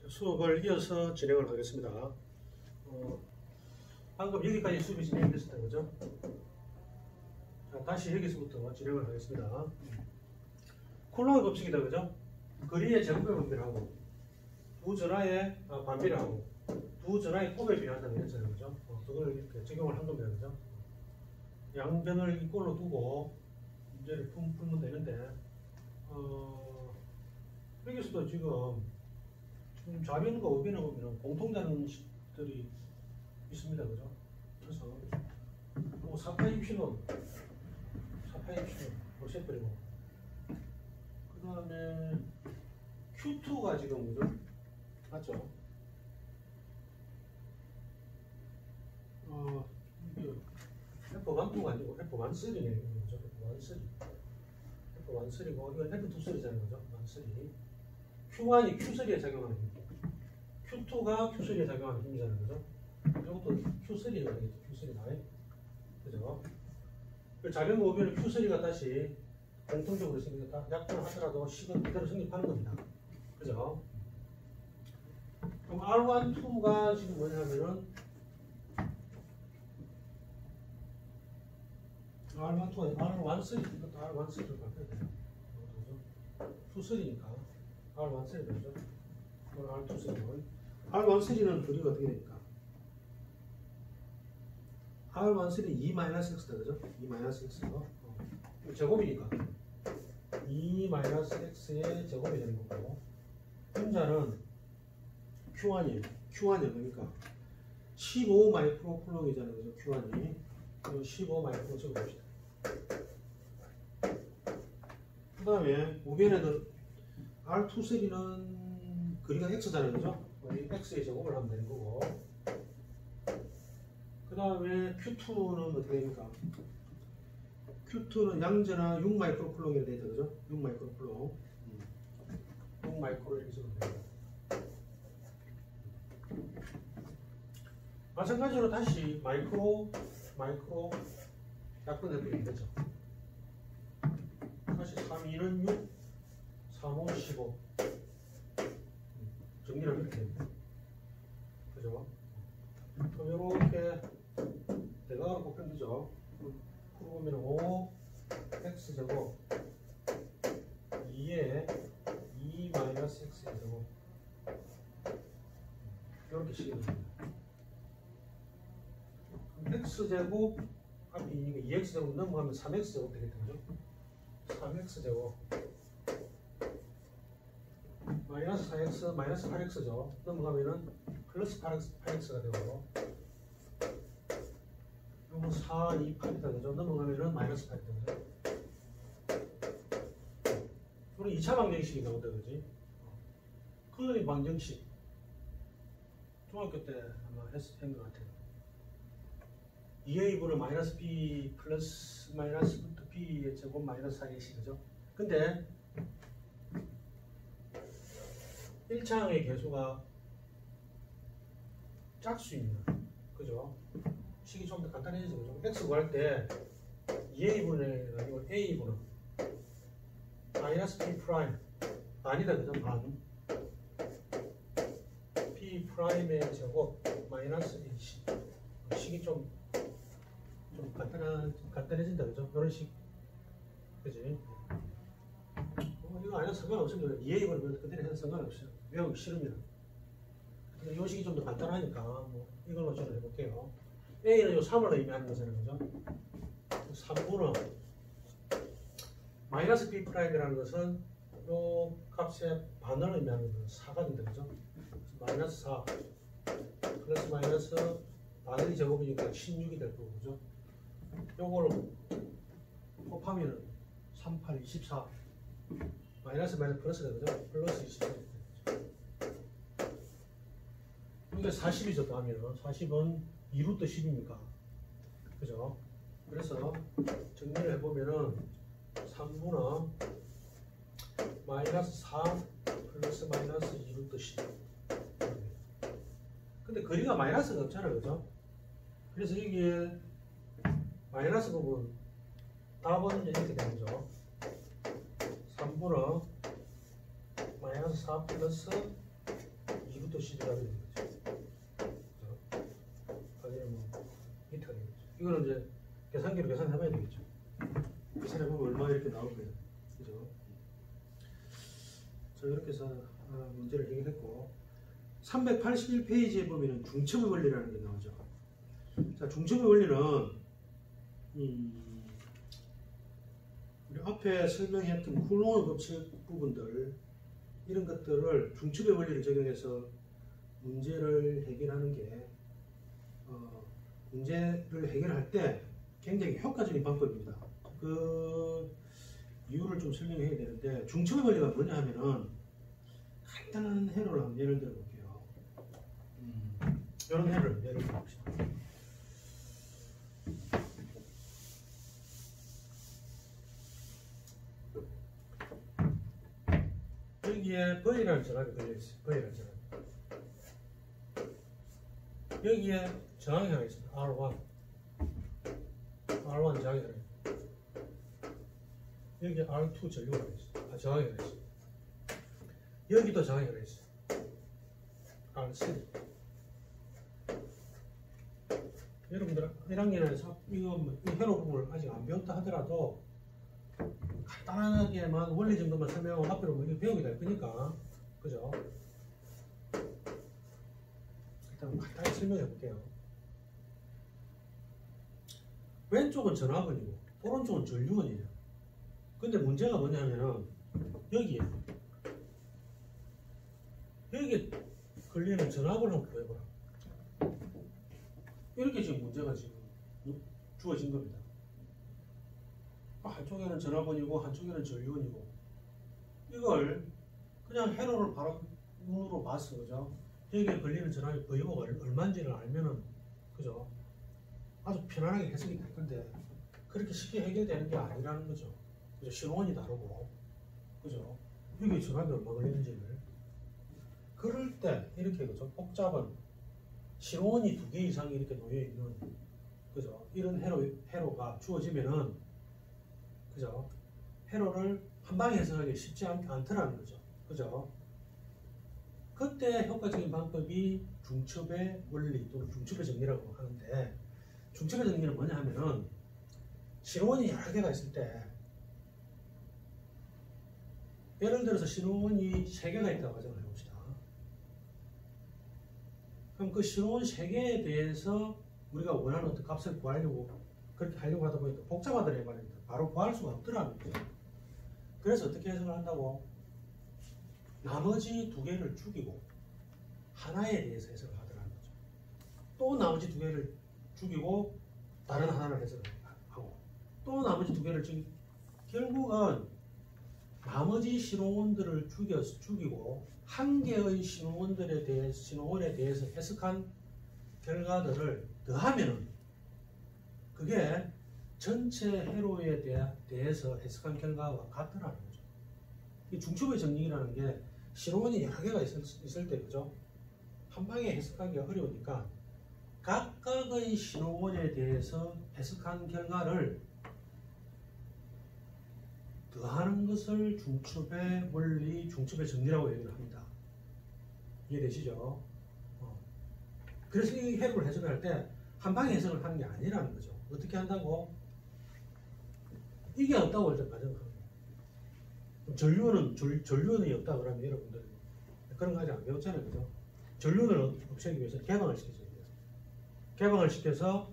수업을 이어서 진행을 하겠습니다. 방금 여기까지 수업이 진행됐었던 거죠. 자, 다시 여기서부터 진행을 하겠습니다. 쿨롱의 법칙이다, 그죠? 거리의 제곱의 반비례하고 두 전하의 반비례하고 두 전하의 곱에 비례한다는 얘기잖아요, 그죠? 그걸 이렇게 적용을 한 겁니다, 그죠? 양변을 이꼴로 두고 문제를 풀면 되는데, 여기서도 지금 좌변과 우변을 보면 공통되는식들이 있습니다, 그죠? 그래서 뭐 사파 입시는 없애버리고, 그 다음에 Q2가 지금 그죠? 맞죠? 이게 F12가 아니고 F13네요, 그죠? F13이고 이건 F2잖아요, 그죠? 13. Q1이 Q3에 작용하는 힘, Q2가 Q3에 작용하는 힘이잖아요, 그죠? 이것도 Q3가 되겠죠, Q3가. 그죠? 자변과 우변은 Q3가 다시 공통적으로 생기니까 약분하더라도 식은 그대로 성립하는 겁니다. 그죠? 그럼 R1, 2가 지금 뭐냐면은 R1, 2가 R1, 3, 이것도 R1, 3를 바꿔야 돼요. 그죠? 2, 3니까 R1, 3 되죠? R2, 3는 R1, 3는 거리가 어떻게 됩니까? R1, 3는 2-x다, 그죠? 2-x가 제곱이니까 2-x의 제곱이 되는 거고, 분자는 Q1이에요. Q1이 그러니까 15 마이크로 쿨롱이잖아요, 그죠? Q1이 15 마이크로 적어봅시다. 그 다음에 우변에는 R2, 3는 거리가 x잖아요, 그죠? x의 제곱을 하면 되는 거고, 그 다음에 Q2는 어떻게 됩니까? Q2는 양전하 6 마이크로 쿨롱이 되죠, 그죠? 6 마이크로 쿨롱. 6 마이크로 이렇게 적으면 됩니다. 마찬가지로 다시 마이크로 약분해버리면 되죠. 다시 3, 2는 6, 3, 5, 15. 정리를 이렇게 됩니다. 그죠? 그럼 이렇게 대각으로 곱하면 되죠. 보면 5 x제곱 2에 2-x제곱 이렇게 식이 됩니다. x제곱 앞이 2x제곱 넘어가면 3x제곱 되겠죠. 3x제곱 마이너스 4x 마이너스 8x죠. 넘어가면은 플러스 8x가 되고, 그리고 4, 2, 8이다, 그죠? 넘어가면은 마이너스 8이다, 그죠? 우리 2차 방정식이 나온다, 그지? 클로니 방정식 중학교 때 아마 했던 것 같아요. 2a분의 마이너스 b 플러스 마이너스 b의 제곱 마이너스 4ac, 그죠? 근데 1차항의 개수가 짝수입니다. 그죠? 식이 좀 더 간단해지죠, 그죠? x 구할 때 2a분의 아니고 a분은 마이너스 b 프라임 아니다, 그죠? 반 b 프라임의 제곱 마이너스 ac. 식이 좀 간단해진다, 그죠? 이런 식, 그지? 이거 아니라 상관없습니다. 2a분은 그대로 해도 상관없어요. 외우기 싫으면. 이 식이 좀 더 간단하니까 뭐 이걸로 저는 해볼게요. a는 요 3을 의미하는 거잖아요, 그죠? 3분은 마이너스 b 프라임이라는 것은 요 값의 반을 의미하는 거예요. 4가 된다, 그죠? 마이너스 4 플러스 마이너스 반의 제곱이니까 16이 될 거고, 그죠? 요거를 곱하면 3, 8, 24 마이너스 플러스가, 그죠? 플러스 24. 이게 40이죠, 또 하면 40은 2루트 10이니까, 그죠? 그래서 정리를 해보면은 3분은 마이너스 4 플러스 마이너스 2루트 10. 근데 거리가 마이너스가 없잖아요, 그죠? 그래서 이게 마이너스 부분 답은 이렇게 되는 거죠. 3분은 마이너스 4 플러스 2루트 V2CD가 되겠죠. 아니면 뭐 히트가 되겠죠. 이거는 이제 계산기로 계산해봐야 되겠죠. 계산해보면 얼마 이렇게 나올 거예요. 그죠? 자, 이렇게 해서 문제를 해결했고, 381페이지에 보면은 중첩의 원리라는 게 나오죠. 자, 중첩의 원리는 우리 앞에 설명했던 쿨롱의 법칙 부분들, 이런 것들을 중첩의 원리를 적용해서 문제를 해결하는 게 문제를 해결할 때 굉장히 효과적인 방법입니다. 그 이유를 좀 설명해야 되는데, 중첩의 원리가 뭐냐 하면은 간단한 회로를 한번 예를 들어 볼게요. 이런 회로를 예를 들어 봅시다. 여기에 V라는 전압이 걸려있어요. V라는 전압. 여기에 저항이 하나 있습니다. R1 저항이 하나 있습니다. 여기에 R2 전류가 하나 있습니다. 저항이 하나 있습니다. 여기도 저항이 하나 있어요. R3. 여러분들 1학년에서 이 회로 부분을 아직 안 배웠다 하더라도 간단하게만 원리 정도만 설명하고 앞으로 뭐 이거 배우게 될 거니까, 그죠? 일단 간단히 설명해 볼게요. 왼쪽은 전압원이고 오른쪽은 전류원이에요. 근데 문제가 뭐냐면은 여기에 걸리는 전압을 한번 구해보라. 이렇게 지금 문제가 지금 주어진 겁니다. 한쪽에는 전압원이고 한쪽에는 전류원이고, 이걸 그냥 회로를 바로 눈으로 봤어, 그죠? 여기에 걸리는 전압이 V가 얼마인지를 알면은, 그죠? 아주 편안하게 해석이 될 건데, 그렇게 쉽게 해결되는 게 아니라는 거죠. 그죠? 신호원이 다르고, 그죠? 여기 전압이 얼마 걸리는지를. 그럴 때 이렇게, 그죠? 복잡한 신호원이 2개 이상이 이렇게 놓여 있는, 그죠? 이런 회로가 주어지면은, 그죠? 회로를 한 방에 해석하기 쉽지 않더라는 거죠. 그죠? 그때 효과적인 방법이 중첩의 원리 또는 중첩의 정리라고 하는데, 중첩의 정리는 뭐냐 하면은 신호원이 여러 개가 있을 때, 예를 들어서 신호원이 3개가 있다고 가정을 해봅시다. 그럼 그 신호원 3개에 대해서 우리가 원하는 어떤 값을 구하려고 그렇게 하려고 하다 보니까 복잡하더래 말입니다. 바로 구할 수가 없더라는 거죠. 그래서 어떻게 해석을 한다고? 나머지 2개를 죽이고 하나에 대해서 해석을 하더라는 거죠. 또 나머지 2개를 죽이고 다른 하나를 해석하고 또 나머지 2개를 죽이고, 결국은 나머지 신호원들을 죽이고 한 개의 신호원에 대해서 해석한 결과들을 더하면은 그게 전체 회로에 대해서 해석한 결과와 같더라는 거죠. 이 중첩의 정리라는 게 신호원이 여러 개가 있을 때, 그죠? 한 방에 해석하기가 어려우니까 각각의 신호원에 대해서 해석한 결과를 더하는 것을 중첩의 원리, 중첩의 정리라고 얘기를 합니다. 이해되시죠? 그래서 이 회로를 해석을 할 때 한 방에 해석을 하는 게 아니라는 거죠. 어떻게 한다고? 이게 없다고 일단 가정합니다. 전류원이 없다 그러면 여러분들 그런 거 아직 안 배웠잖아요, 그죠? 전류원을 없애기 위해서 개방을 시켜줘야 돼요. 개방을 시켜서,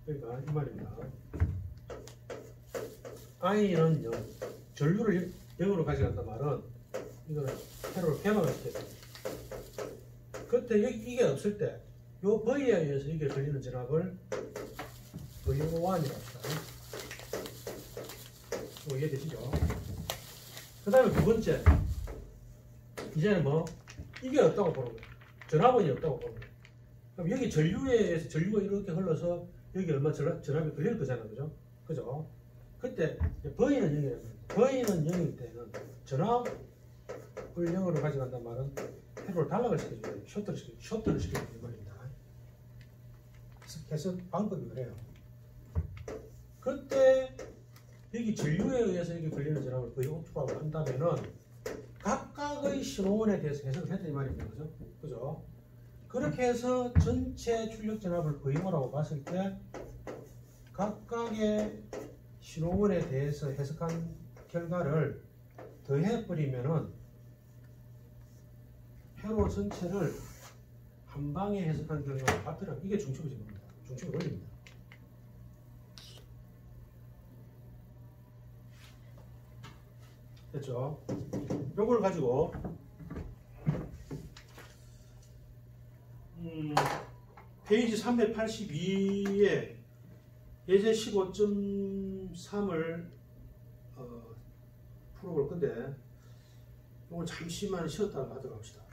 그러니까 이 말입니다. I는 0, 전류를 0으로 가져간단 말은 이거는 회로를 개방을 시켜야 돼요. 그때 이게 없을 때 요 V에 의해서 이게 걸리는 전압을 V1이라고 합시다. 이해되시죠? 그 다음에 2번째, 이제는 뭐 이게 없다고 보는 거예요. 전압원이 없다고 보는 거예요. 그럼 여기 전류에 의해서 전류가 이렇게 흘러서 여기 얼마 전압이 걸릴 거잖아요, 그죠? 그죠? 그때 V는 0이라면, V는 0일 때는 전압을 0으로 가져간단 말은 회로를 단락을 시켜줘요. 쇼트를 시켜주는 말입니다. 해석 방법이 그래요. 그때 여기 전류에 의해서 여기 걸리는 전압을 V2라고 한다면은 각각 각각의 신호원에 대해서 해석을 했다 이 말입니다. 그죠? 그죠? 그렇게 해서 전체 출력 전압을 V모라고 봤을 때 각각의 신호원에 대해서 해석한 결과를 더해버리면은 회로 전체를 한 방에 해석한 결과가 같더라. 이게 중첩의 제곱입니다. 중첩의 원리입니다. 됐죠? 요걸 가지고 페이지 382에 예제 15.3을 풀어볼 건데 이걸 잠시만 쉬었다가 하도록 합시다.